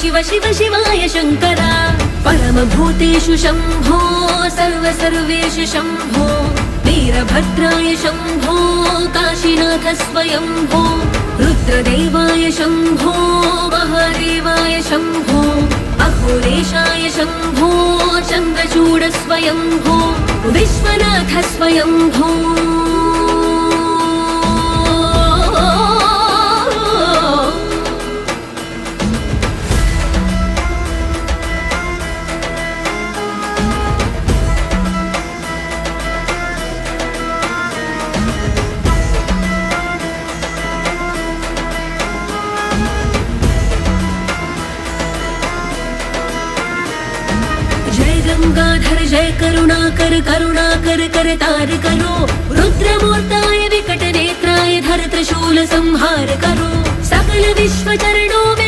शिव शिव शिवाय शङ्करा परमभूतेषु शम्भो सर्वेषु शम्भो वीरभद्राय शम्भो काशीनाथ स्वयंभो रुद्रदेवाय शम्भो महादेवाय शम्भो अघोरेशाय शम्भो चन्द्रचूड स्वयंभो विश्वनाथ स्वयंभो गंगाधर जय करुणाकर करुणाकर करतार करो रुद्रमूर्ताय विकट नेत्राय धर त्रिशूल संहार करो सकल विश्व चरणों में